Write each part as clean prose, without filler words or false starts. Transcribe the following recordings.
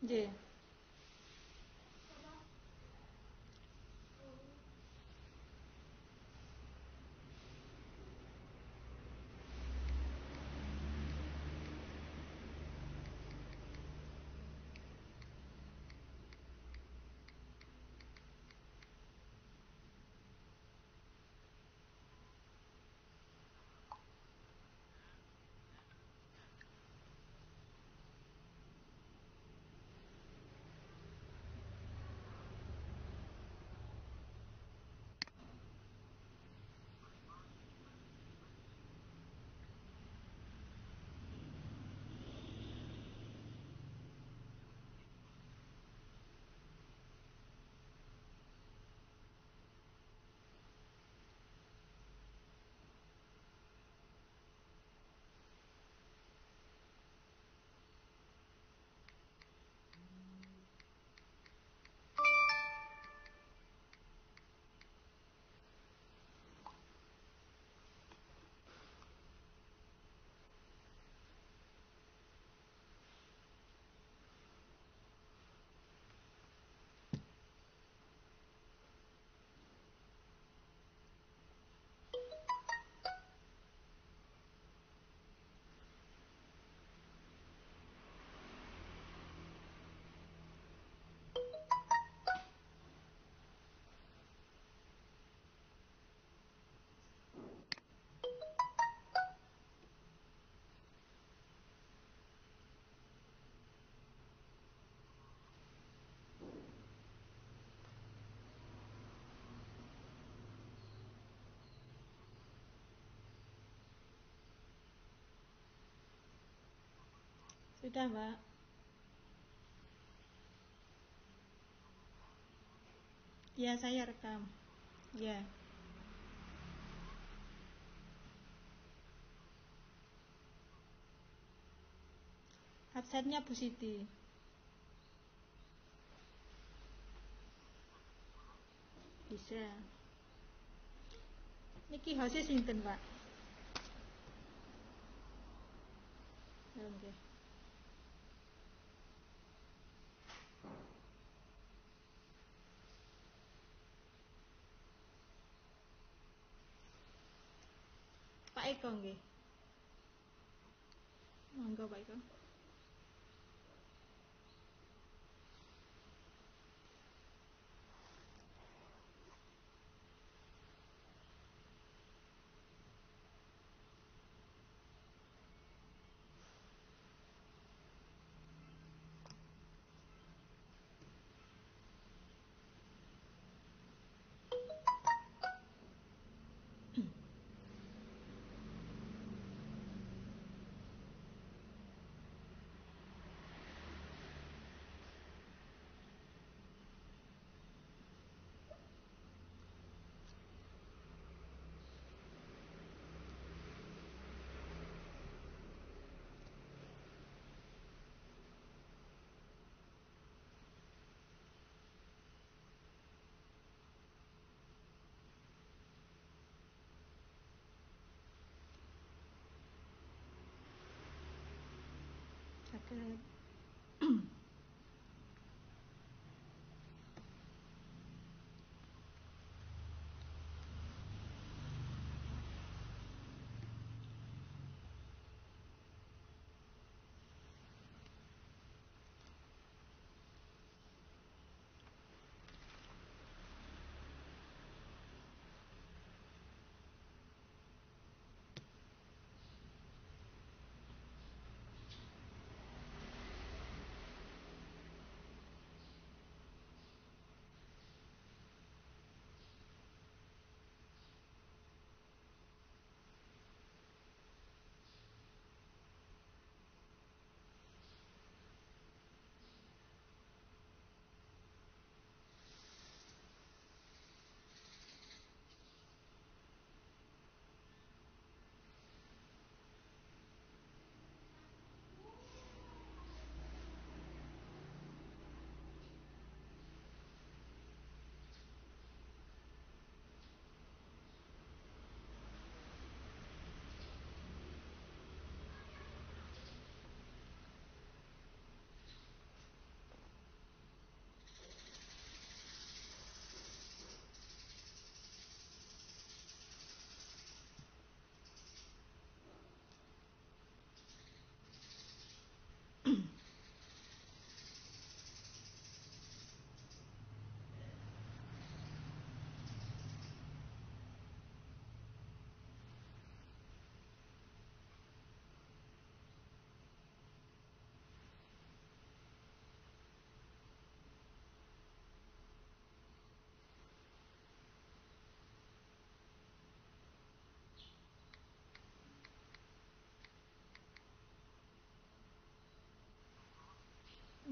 Nggih. Sudah, Mbak. Ya, saya rekam. Ya. Absennya Bu Siti. Bisa. Niki hose sinten, Pak? Nggih. Pak Eko nggih. Monggo Pak Eko. wabarakatuh.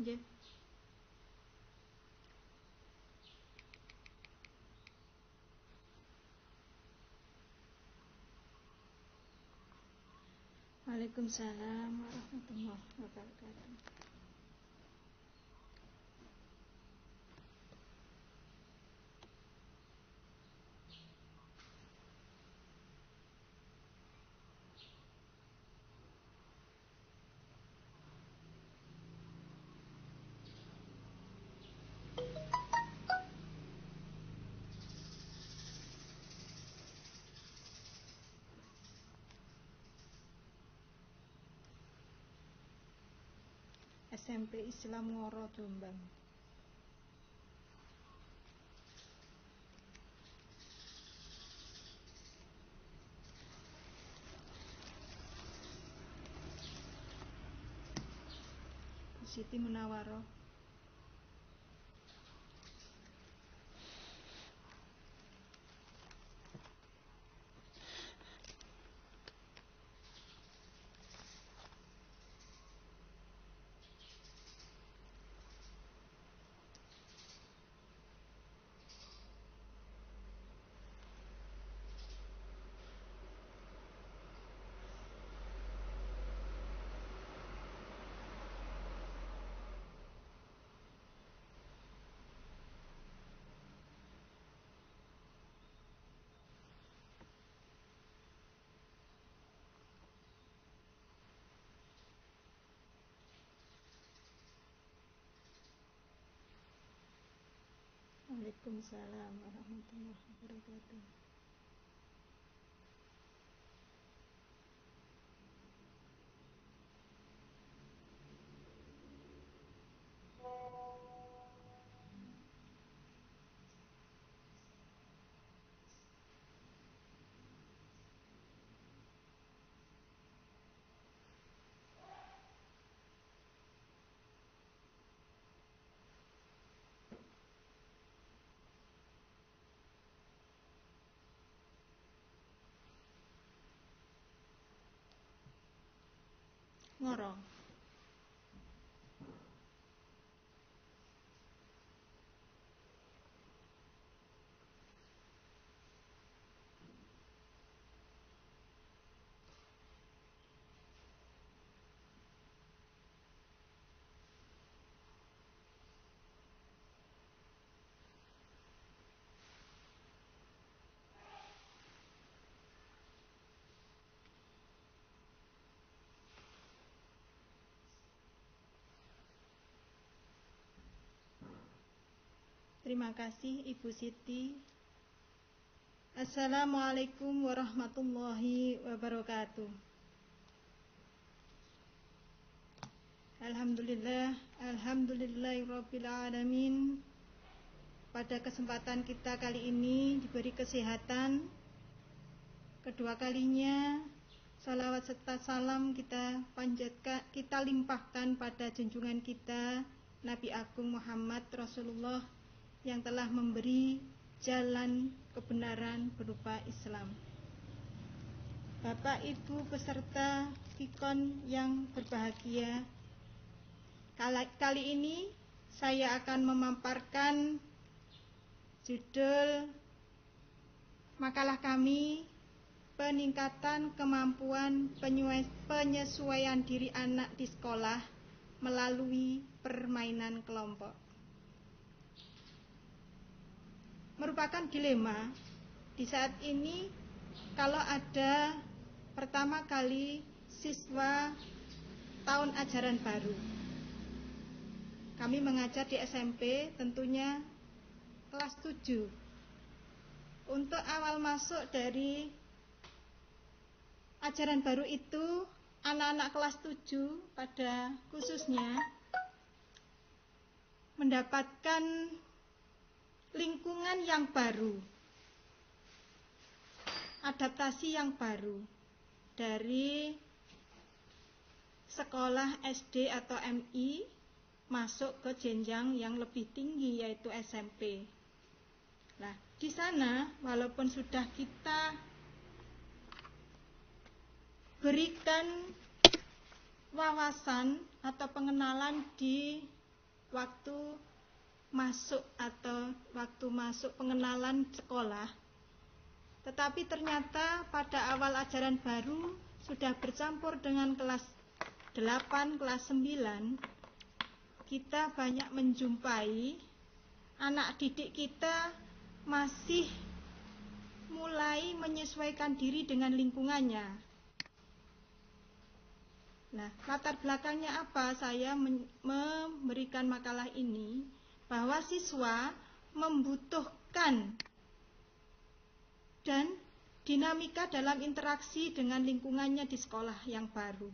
Nggih. Waalaikumsalam warahmatullahi wabarakatuh. SMP Islam Ngoro Jombang. Siti Munawaroh. Waalaikumsalam warahmatullahi wabarakatuh. Ngoro. Terima kasih Ibu Siti. Assalamualaikum warahmatullahi wabarakatuh. Alhamdulillahirabbil alamin. Pada kesempatan kita kali ini diberi kesehatan. Kedua kalinya salawat serta salam kita panjatkan, kita limpahkan pada junjungan kita Nabi Agung Muhammad Rasulullah yang telah memberi jalan kebenaran berupa Islam. Bapak Ibu peserta Fikon yang berbahagia, kali ini saya akan memaparkan judul makalah kami, peningkatan kemampuan penyesuaian diri anak di sekolah melalui permainan kelompok. Merupakan dilema di saat ini kalau ada pertama kali siswa tahun ajaran baru. Kami mengajar di SMP, tentunya kelas 7. Untuk awal masuk dari ajaran baru itu, anak-anak kelas 7 pada khususnya mendapatkan lingkungan yang baru, adaptasi yang baru dari sekolah SD atau MI masuk ke jenjang yang lebih tinggi yaitu SMP. Nah, di sana walaupun sudah kita berikan wawasan atau pengenalan di waktu masuk pengenalan sekolah, tetapi ternyata pada awal ajaran baru sudah bercampur dengan kelas 8, kelas 9, kita banyak menjumpai anak didik kita masih mulai menyesuaikan diri dengan lingkungannya. Nah, latar belakangnya apa saya memberikan makalah ini? Bahwa siswa membutuhkan dan dinamika dalam interaksi dengan lingkungannya di sekolah yang baru.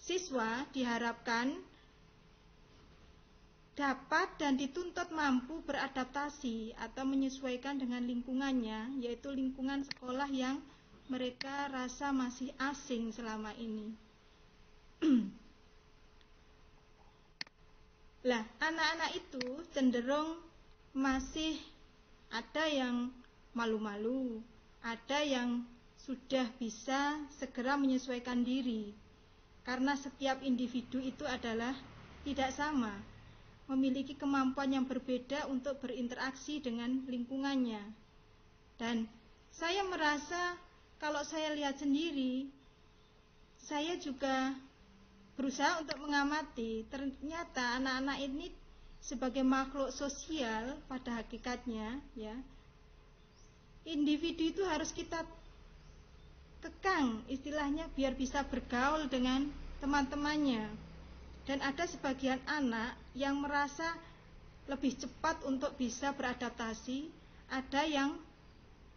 Siswa diharapkan dapat dan dituntut mampu beradaptasi atau menyesuaikan dengan lingkungannya, yaitu lingkungan sekolah yang mereka rasa masih asing selama ini. Lah, anak-anak itu cenderung masih ada yang malu-malu, ada yang sudah bisa segera menyesuaikan diri. Karena setiap individu itu adalah tidak sama, memiliki kemampuan yang berbeda untuk berinteraksi dengan lingkungannya. Dan saya merasa kalau saya lihat sendiri, saya juga berusaha untuk mengamati, ternyata anak-anak ini sebagai makhluk sosial pada hakikatnya, ya, individu itu harus kita kekang istilahnya biar bisa bergaul dengan teman-temannya. Dan ada sebagian anak yang merasa lebih cepat untuk bisa beradaptasi, ada yang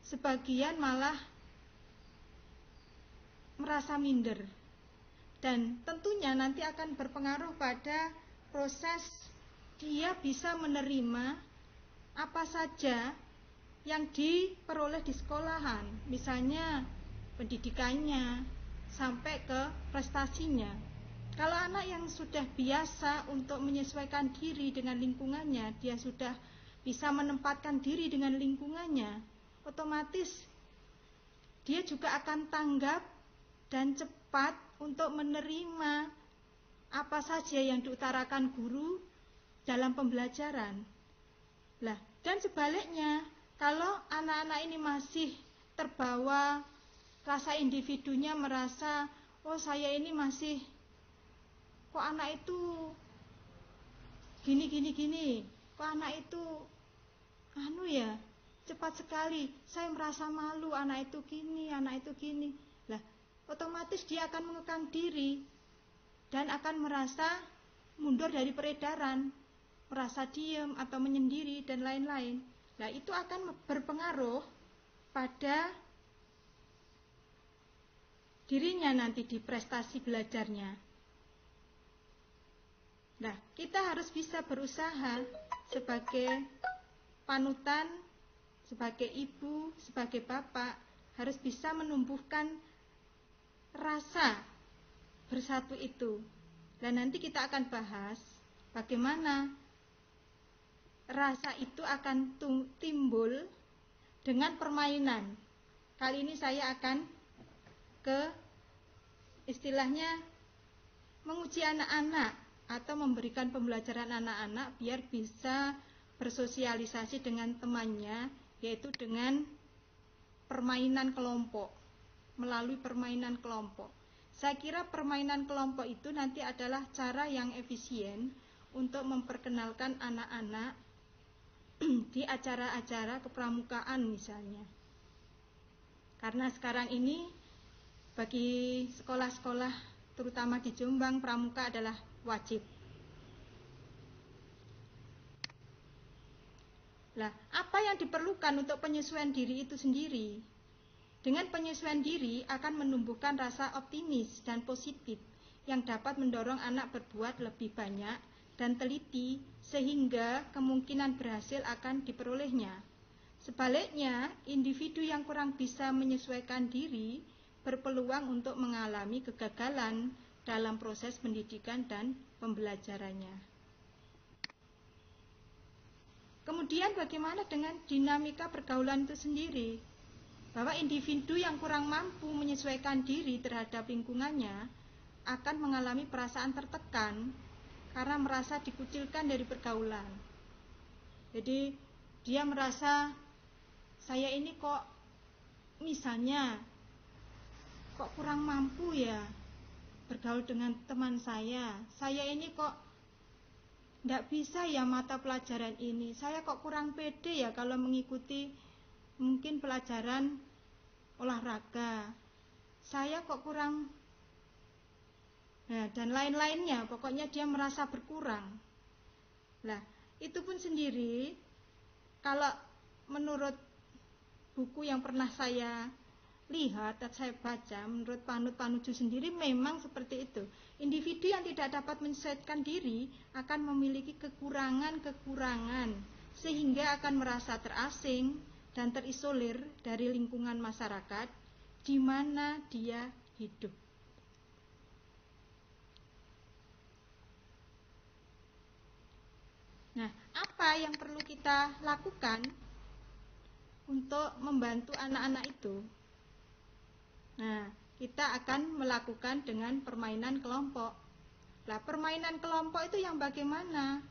sebagian malah merasa minder. Dan tentunya nanti akan berpengaruh pada proses dia bisa menerima apa saja yang diperoleh di sekolahan, misalnya pendidikannya sampai ke prestasinya. Kalau anak yang sudah biasa untuk menyesuaikan diri dengan lingkungannya, dia sudah bisa menempatkan diri dengan lingkungannya, otomatis dia juga akan tanggap dan cepat untuk menerima apa saja yang diutarakan guru dalam pembelajaran. Lah, dan sebaliknya, kalau anak-anak ini masih terbawa rasa individunya merasa, oh saya ini masih, kok anak itu gini, kok anak itu cepat sekali, saya merasa malu, anak itu gini. Lah, otomatis dia akan mengekang diri dan akan merasa mundur dari peredaran. merasa diam atau menyendiri dan lain-lain. Nah, itu akan berpengaruh pada dirinya nanti di prestasi belajarnya. Nah, kita harus bisa berusaha sebagai panutan, sebagai ibu, sebagai bapak, harus bisa menumbuhkan rasa bersatu itu. Dan nanti kita akan bahas bagaimana rasa itu akan timbul dengan permainan. Kali ini saya akan ke istilahnya menguji anak-anak atau memberikan pembelajaran anak-anak biar bisa bersosialisasi dengan temannya, yaitu dengan permainan kelompok, melalui permainan kelompok. Saya kira permainan kelompok itu nanti adalah cara yang efisien untuk memperkenalkan anak-anak di acara-acara kepramukaan misalnya. Karena sekarang ini bagi sekolah-sekolah terutama di Jombang, pramuka adalah wajib. Lah, apa yang diperlukan untuk penyesuaian diri itu sendiri? Dengan penyesuaian diri akan menumbuhkan rasa optimis dan positif yang dapat mendorong anak berbuat lebih banyak dan teliti sehingga kemungkinan berhasil akan diperolehnya. Sebaliknya, individu yang kurang bisa menyesuaikan diri berpeluang untuk mengalami kegagalan dalam proses pendidikan dan pembelajarannya. Kemudian bagaimana dengan dinamika pergaulan itu sendiri? Bahwa individu yang kurang mampu menyesuaikan diri terhadap lingkungannya akan mengalami perasaan tertekan karena merasa dikucilkan dari pergaulan. Jadi dia merasa, saya ini kok misalnya kok kurang mampu ya bergaul dengan teman saya ini kok tidak bisa ya mata pelajaran ini, saya kok kurang pede ya kalau mengikuti mungkin pelajaran olahraga, saya kok kurang, nah, dan lain-lainnya. Pokoknya dia merasa berkurang. Nah, itu pun sendiri kalau menurut buku yang pernah saya lihat dan saya baca, menurut Panut Panuju sendiri memang seperti itu. Individu yang tidak dapat menyesuaikan diri akan memiliki kekurangan-kekurangan sehingga akan merasa terasing dan terisolir dari lingkungan masyarakat di mana dia hidup. Nah, apa yang perlu kita lakukan untuk membantu anak-anak itu? Nah, kita akan melakukan dengan permainan kelompok. Nah, permainan kelompok itu yang bagaimana?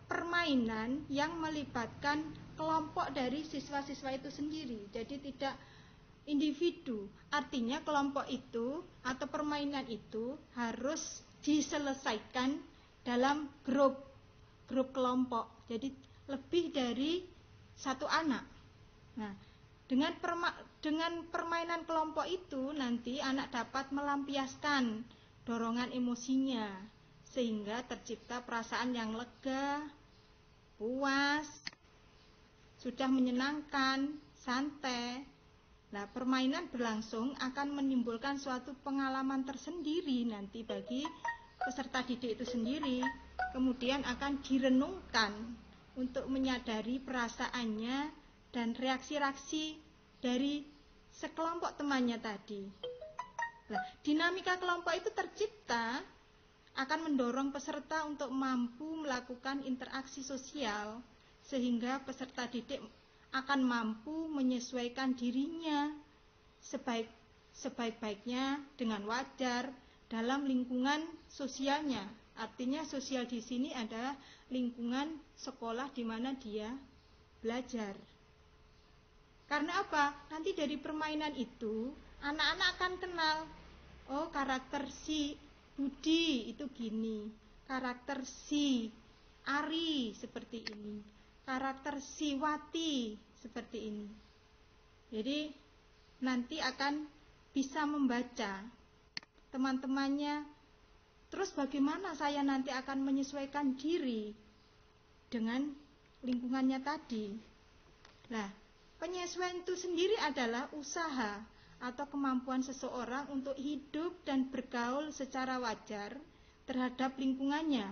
Permainan yang melibatkan kelompok dari siswa-siswa itu sendiri. Jadi tidak individu. Artinya kelompok itu atau permainan itu harus diselesaikan dalam grup kelompok. Jadi lebih dari satu anak. Nah, dengan permainan kelompok itu nanti anak dapat melampiaskan dorongan emosinya sehingga tercipta perasaan yang lega, puas, sudah menyenangkan, santai. Nah, permainan berlangsung akan menimbulkan suatu pengalaman tersendiri nanti bagi peserta didik itu sendiri. Kemudian akan direnungkan untuk menyadari perasaannya dan reaksi-reaksi dari sekelompok temannya tadi. Nah, dinamika kelompok itu tercipta akan mendorong peserta untuk mampu melakukan interaksi sosial sehingga peserta didik akan mampu menyesuaikan dirinya sebaik-baiknya dengan wajar dalam lingkungan sosialnya. Artinya sosial di sini adalah lingkungan sekolah di mana dia belajar. Karena apa? Nanti dari permainan itu anak-anak akan kenal, oh karakter si Budi itu gini, karakter si Ari seperti ini, karakter si Wati seperti ini. Jadi nanti akan bisa membaca teman-temannya. Terus bagaimana saya nanti akan menyesuaikan diri dengan lingkungannya tadi. Nah, penyesuaian itu sendiri adalah usaha atau kemampuan seseorang untuk hidup dan bergaul secara wajar terhadap lingkungannya,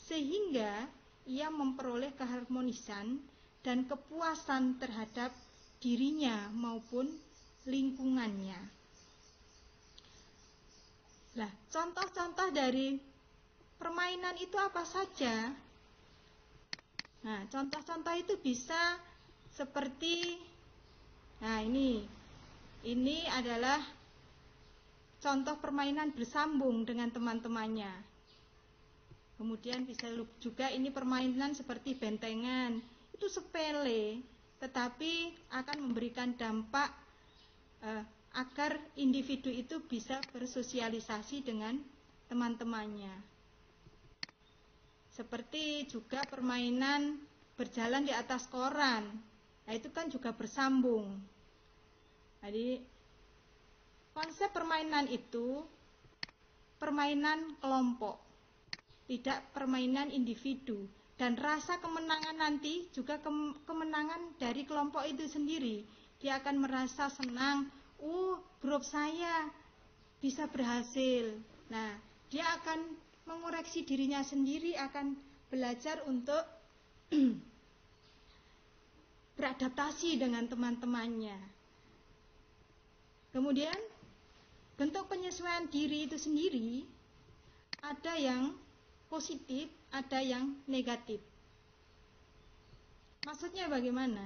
sehingga ia memperoleh keharmonisan dan kepuasan terhadap dirinya maupun lingkungannya. Nah, contoh-contoh dari permainan itu apa saja? Nah, contoh-contoh itu bisa seperti, nah ini adalah contoh permainan bersambung dengan teman-temannya. Kemudian bisa juga ini permainan seperti bentengan. Itu sepele, tetapi akan memberikan dampak agar individu itu bisa bersosialisasi dengan teman-temannya. Seperti juga permainan berjalan di atas koran. Nah, itu kan juga bersambung. Jadi konsep permainan itu permainan kelompok, tidak permainan individu. Dan rasa kemenangan nanti juga kemenangan dari kelompok itu sendiri. Dia akan merasa senang, grup saya bisa berhasil. Nah, dia akan mengoreksi dirinya sendiri, akan belajar untuk beradaptasi dengan teman-temannya. Kemudian bentuk penyesuaian diri itu sendiri ada yang positif, ada yang negatif. Maksudnya bagaimana?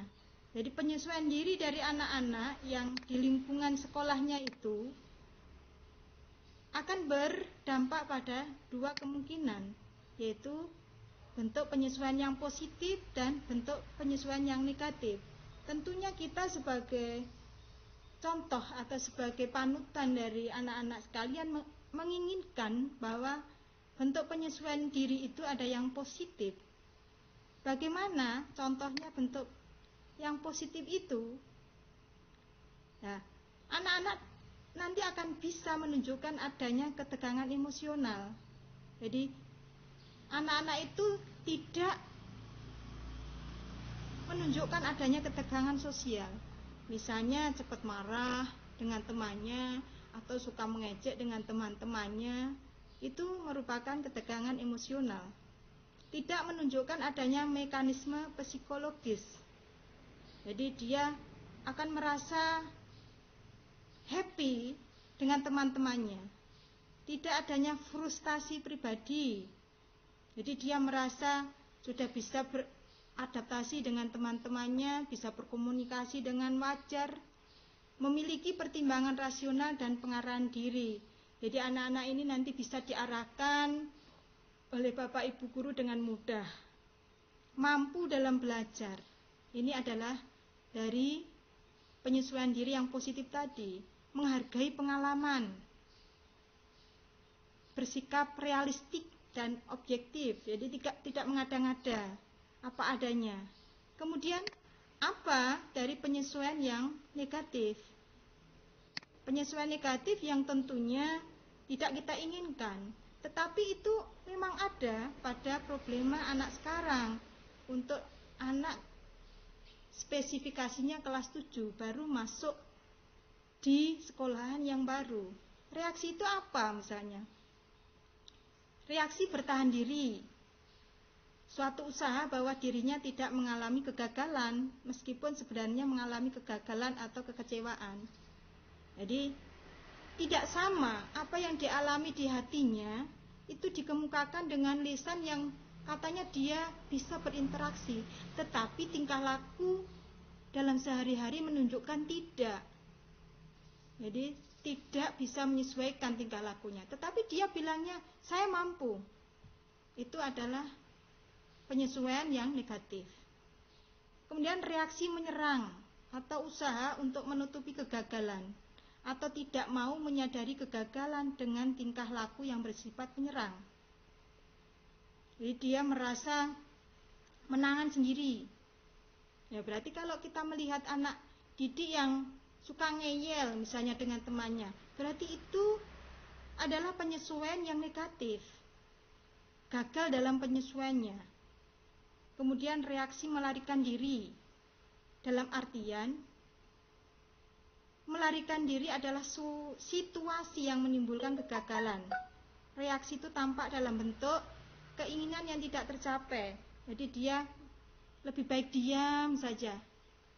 Jadi penyesuaian diri dari anak-anak yang di lingkungan sekolahnya itu akan berdampak pada dua kemungkinan, yaitu bentuk penyesuaian yang positif dan bentuk penyesuaian yang negatif. Tentunya kita sebagai contoh atau sebagai panutan dari anak-anak sekalian menginginkan bahwa bentuk penyesuaian diri itu ada yang positif. Bagaimana contohnya bentuk yang positif itu? Nah, anak-anak nanti akan bisa menunjukkan adanya ketegangan emosional. Jadi anak-anak itu tidak menunjukkan adanya ketegangan sosial. Misalnya cepat marah dengan temannya atau suka mengejek dengan teman-temannya, itu merupakan ketegangan emosional. Tidak menunjukkan adanya mekanisme psikologis. Jadi dia akan merasa happy dengan teman-temannya. Tidak adanya frustasi pribadi. Jadi dia merasa sudah bisa beradaptasi dengan teman-temannya, bisa berkomunikasi dengan wajar, memiliki pertimbangan rasional dan pengarahan diri. Jadi anak-anak ini nanti bisa diarahkan oleh Bapak Ibu guru dengan mudah. Mampu dalam belajar. Ini adalah dari penyesuaian diri yang positif tadi. Menghargai pengalaman, bersikap realistik dan objektif, jadi tidak mengada-ngada, apa adanya. Kemudian apa dari penyesuaian yang negatif? Penyesuaian negatif yang tentunya tidak kita inginkan, tetapi itu memang ada pada problema anak sekarang. Untuk anak spesifikasinya kelas 7 baru masuk di sekolahan yang baru. Reaksi itu apa misalnya? Reaksi bertahan diri. Suatu usaha bahwa dirinya tidak mengalami kegagalan meskipun sebenarnya mengalami kegagalan atau kekecewaan. Jadi tidak sama apa yang dialami di hatinya itu dikemukakan dengan lisan yang katanya dia bisa berinteraksi, tetapi tingkah laku dalam sehari-hari menunjukkan tidak. Jadi tidak bisa menyesuaikan tingkah lakunya, tetapi dia bilangnya saya mampu. Itu adalah penyesuaian yang negatif. Kemudian reaksi menyerang atau usaha untuk menutupi kegagalan atau tidak mau menyadari kegagalan dengan tingkah laku yang bersifat menyerang. Jadi dia merasa menangan sendiri. Ya berarti kalau kita melihat anak didik yang suka ngeyel misalnya dengan temannya, berarti itu adalah penyesuaian yang negatif. Gagal dalam penyesuaiannya. Kemudian reaksi melarikan diri. Dalam artian, melarikan diri adalah situasi yang menimbulkan kegagalan. Reaksi itu tampak dalam bentuk keinginan yang tidak tercapai. Jadi dia lebih baik diam saja.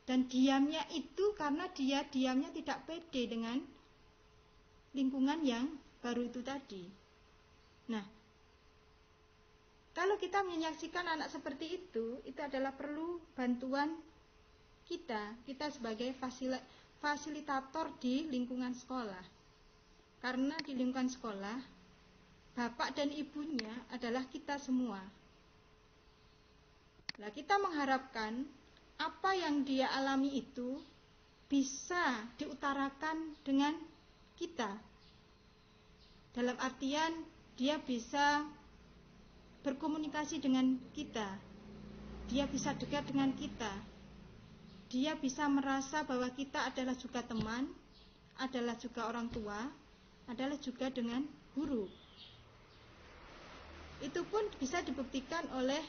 Dan diamnya itu karena dia diamnya tidak pede dengan lingkungan yang baru itu tadi. Nah, kalau kita menyaksikan anak seperti itu adalah perlu bantuan kita sebagai fasilitator di lingkungan sekolah. Karena di lingkungan sekolah, bapak dan ibunya adalah kita semua. Nah, kita mengharapkan apa yang dia alami itu bisa diutarakan dengan kita. Dalam artian dia bisa berkomunikasi dengan kita. Dia bisa dekat dengan kita. Dia bisa merasa bahwa kita adalah juga teman, adalah juga orang tua, adalah juga dengan guru. Itu pun bisa dibuktikan oleh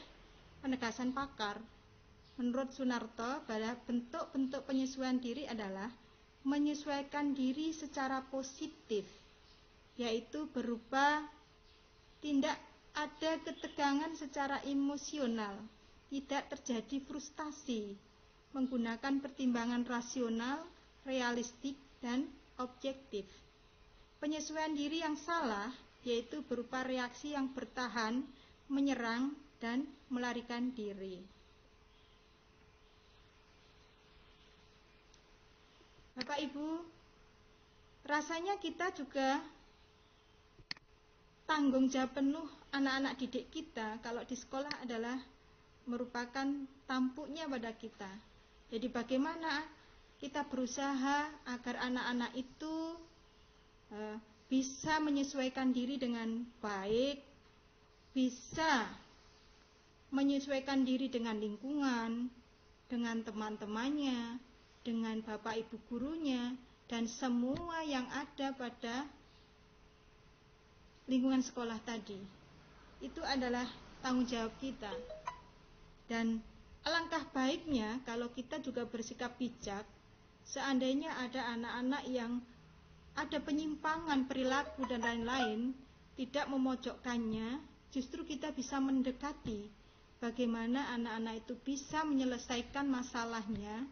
penegasan pakar. Menurut Sunarto, bahwa bentuk-bentuk penyesuaian diri adalah menyesuaikan diri secara positif, yaitu berupa tindak ada ketegangan secara emosional, tidak terjadi frustasi, menggunakan pertimbangan rasional, realistik, dan objektif. Penyesuaian diri yang salah yaitu berupa reaksi yang bertahan, menyerang, dan melarikan diri. Bapak Ibu, rasanya kita juga tanggung jawab penuh anak-anak didik kita kalau di sekolah adalah merupakan tampuknya pada kita. Jadi bagaimana kita berusaha agar anak-anak itu bisa menyesuaikan diri dengan baik, bisa menyesuaikan diri dengan lingkungan, dengan teman-temannya, dengan bapak ibu gurunya, dan semua yang ada pada lingkungan sekolah tadi. Itu adalah tanggung jawab kita. Dan alangkah baiknya kalau kita juga bersikap bijak. Seandainya ada anak-anak yang ada penyimpangan perilaku dan lain-lain, tidak memojokkannya, justru kita bisa mendekati bagaimana anak-anak itu bisa menyelesaikan masalahnya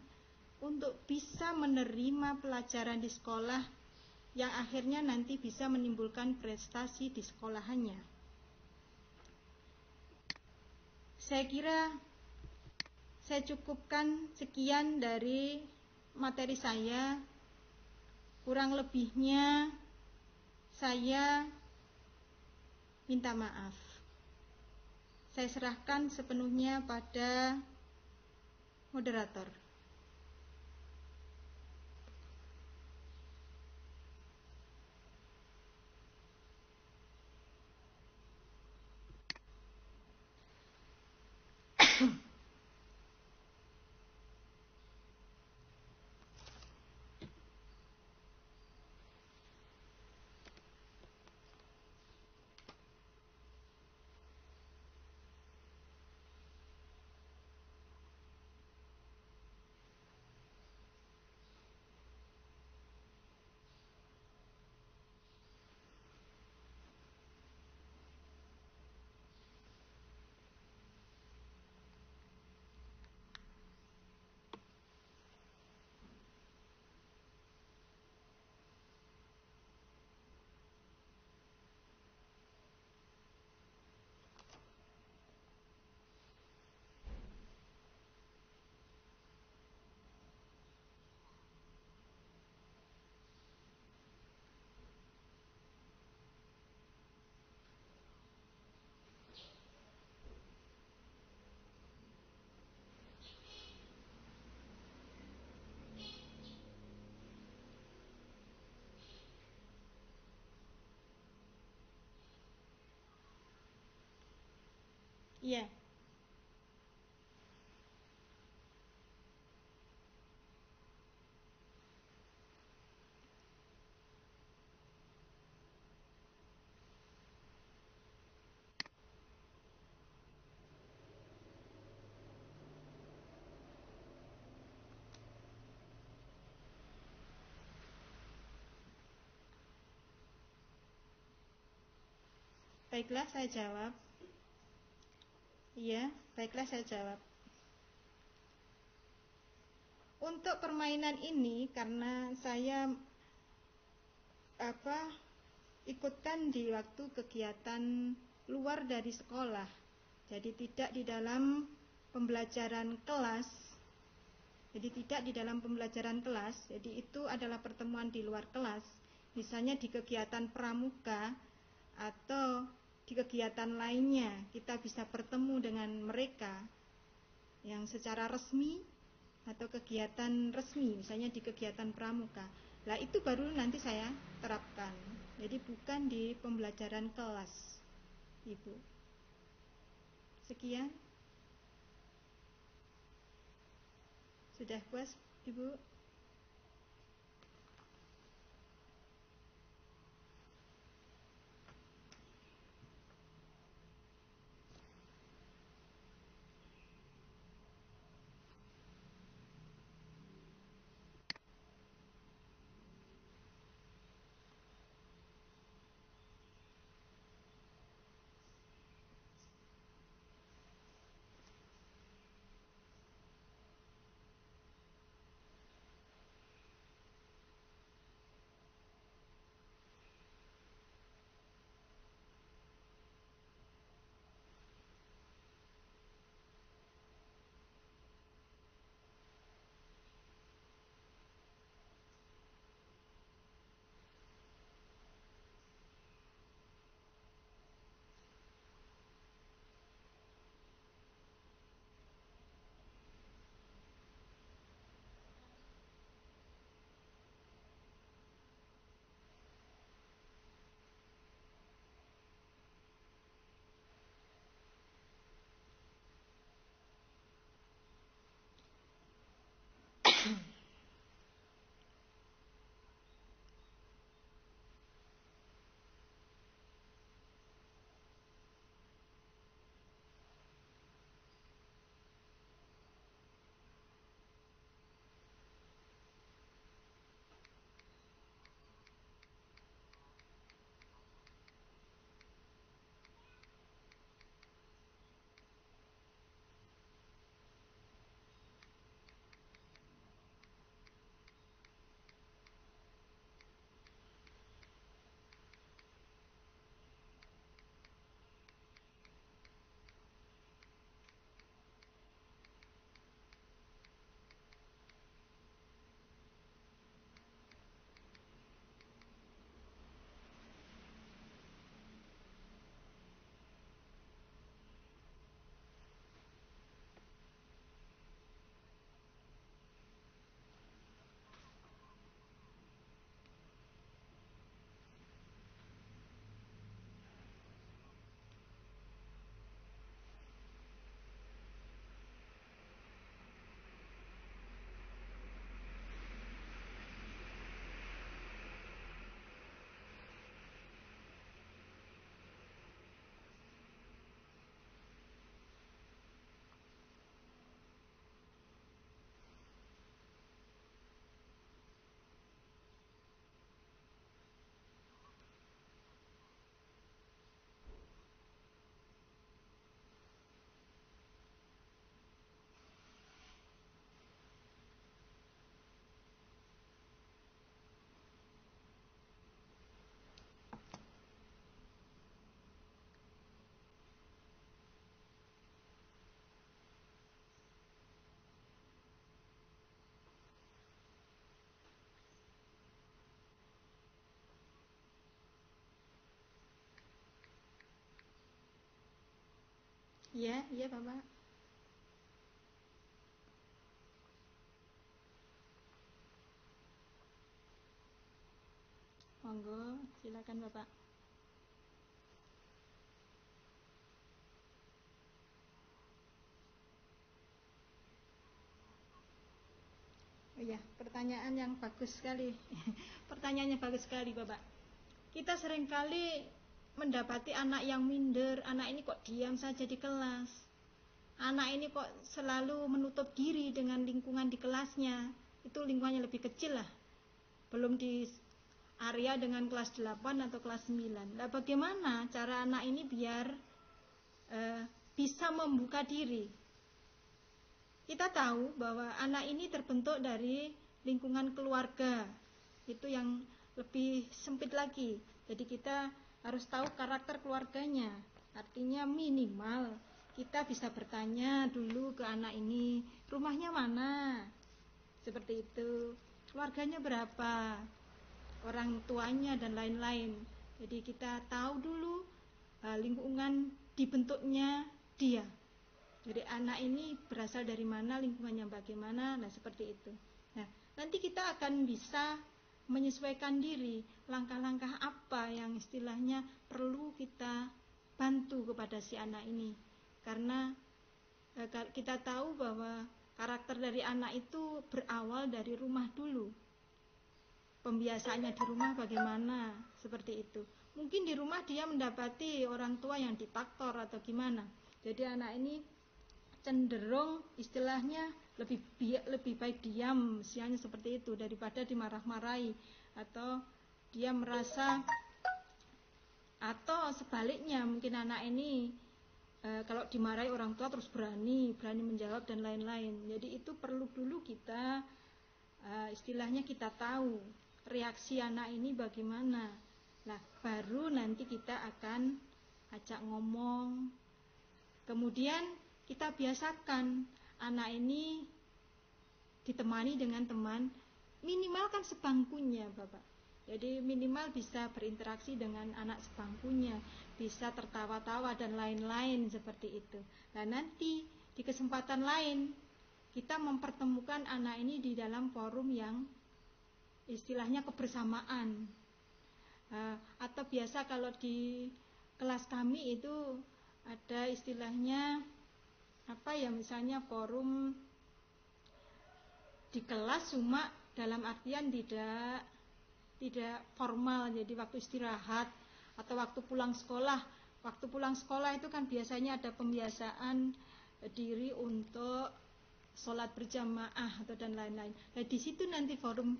untuk bisa menerima pelajaran di sekolah yang akhirnya nanti bisa menimbulkan prestasi di sekolahannya. Saya kira saya cukupkan sekian dari materi saya. Kurang lebihnya saya minta maaf. Saya serahkan sepenuhnya pada moderator. Iya. Baiklah, saya jawab. Iya, baiklah saya jawab. Untuk permainan ini karena saya ikutkan di waktu kegiatan luar dari sekolah. Jadi tidak di dalam pembelajaran kelas. Jadi itu adalah pertemuan di luar kelas. Misalnya di kegiatan pramuka atau di kegiatan lainnya kita bisa bertemu dengan mereka yang secara resmi atau kegiatan resmi, misalnya di kegiatan pramuka. Lah itu baru nanti saya terapkan. Jadi bukan di pembelajaran kelas, Ibu. Sekian. Sudah puas, Ibu? Iya, iya Bapak. Monggo, silakan Bapak. Oh iya, pertanyaan yang bagus sekali. Pertanyaannya bagus sekali, Bapak. Kita seringkali mendapati anak yang minder, anak ini kok diam saja di kelas. Anak ini kok selalu menutup diri dengan lingkungan di kelasnya. Itu lingkungannya lebih kecil lah. Belum area dengan kelas 8 atau kelas 9. Nah, bagaimana cara anak ini biar bisa membuka diri? Kita tahu bahwa anak ini terbentuk dari lingkungan keluarga. Itu yang lebih sempit lagi. Jadi kita harus tahu karakter keluarganya. Artinya minimal kita bisa bertanya dulu ke anak ini, rumahnya mana? Seperti itu. Keluarganya berapa? Orang tuanya dan lain-lain. Jadi kita tahu dulu lingkungan dibentuknya dia. Jadi anak ini berasal dari mana, lingkungannya bagaimana, nah seperti itu. Nah, nanti kita akan bisa menyesuaikan diri, langkah-langkah apa yang istilahnya perlu kita bantu kepada si anak ini. Karena kita tahu bahwa karakter dari anak itu berawal dari rumah dulu. Pembiasaannya di rumah bagaimana, seperti itu. Mungkin di rumah dia mendapati orang tua yang diktator atau gimana. Jadi anak ini cenderung istilahnya lebih baik diam, misalnya seperti itu, daripada dimarah-marahi, atau dia merasa, atau sebaliknya mungkin anak ini kalau dimarahi orang tua terus berani menjawab dan lain-lain. Jadi itu perlu dulu kita istilahnya kita tahu reaksi anak ini bagaimana. Nah, baru nanti kita akan ajak ngomong. Kemudian kita biasakan anak ini ditemani dengan teman, minimal kan sebangkunya, Bapak. Jadi minimal bisa berinteraksi dengan anak sebangkunya, bisa tertawa-tawa dan lain-lain seperti itu. Nah, nanti di kesempatan lain kita mempertemukan anak ini di dalam forum yang istilahnya kebersamaan. Atau biasa kalau di kelas kami itu ada istilahnya misalnya forum di kelas, cuma dalam artian tidak formal. Jadi waktu istirahat atau waktu pulang sekolah itu kan biasanya ada pembiasaan diri untuk sholat berjamaah atau dan lain-lain. Nah, di situ nanti forum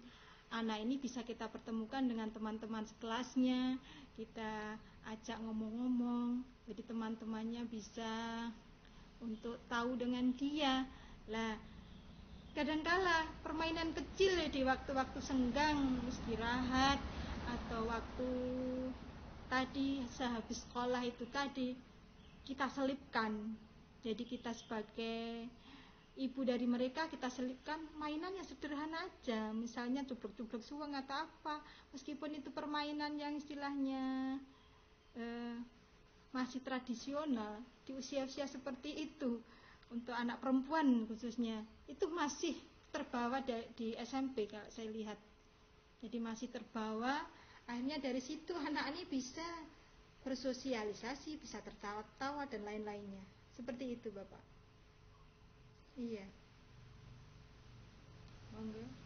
anak ini bisa kita pertemukan dengan teman-teman sekelasnya, kita ajak ngomong-ngomong, jadi teman-temannya bisa untuk tahu dengan dia. Lah, kadangkala permainan kecil di waktu-waktu senggang, istirahat, atau waktu tadi sehabis sekolah itu tadi kita selipkan. Jadi kita sebagai ibu dari mereka, kita selipkan mainan yang sederhana aja, misalnya cubluk-cubluk suweng atau apa, meskipun itu permainan yang istilahnya masih tradisional di usia-usia seperti itu. Untuk anak perempuan khususnya itu masih terbawa di SMP kalau saya lihat. Jadi masih terbawa, akhirnya dari situ anak ini bisa bersosialisasi, bisa tertawa-tawa dan lain-lainnya. Seperti itu, Bapak. Iya. Monggo.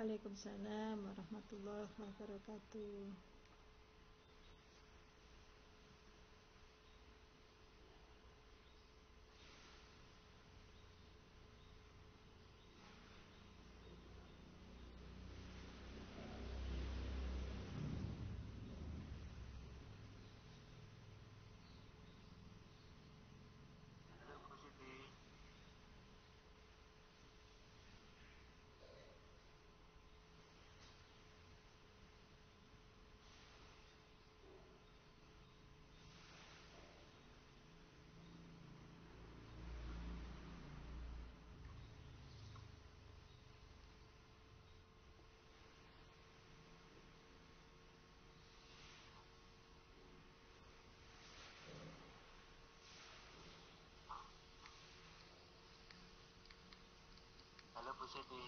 Waalaikumsalam warahmatullahi wabarakatuh. Halo Bu Siti.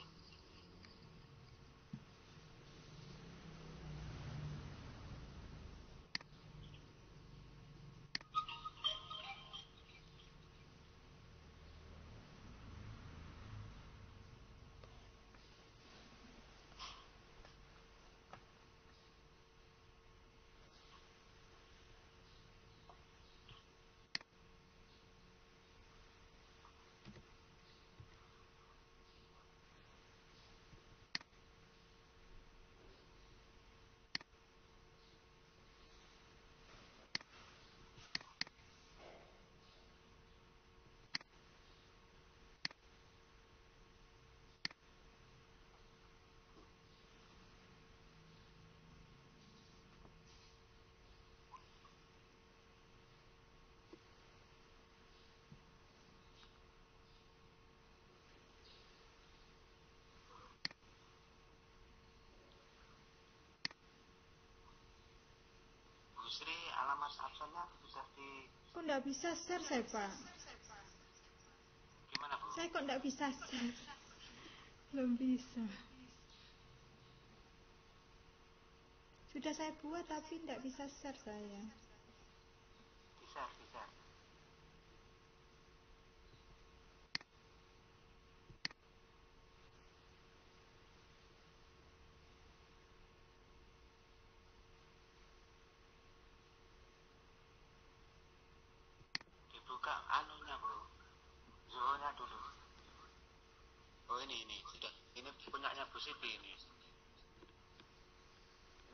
Bu Sri, alamat absennya sudah di... Kok nggak bisa share saya, Pak? Gimana Bu? Saya kok nggak bisa share? Belum bisa. Sudah saya buat tapi nggak bisa share saya. Bisa. Dibuka anunya Bu. Zoom-nya dulu. Oh ini sudah. Ini punyanya Bu Siti ini.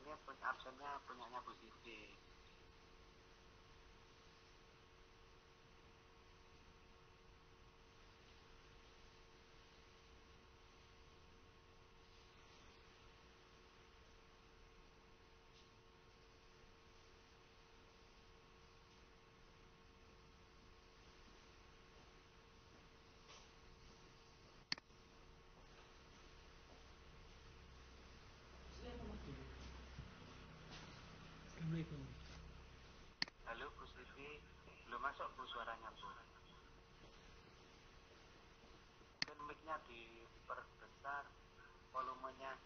Ini absennya punyanya Bu Siti. Assalamualaikum. Halo Bu Siti. Belum masuk Bu suaranya Bu. Mungkin mic-nya diperbesar, volumenya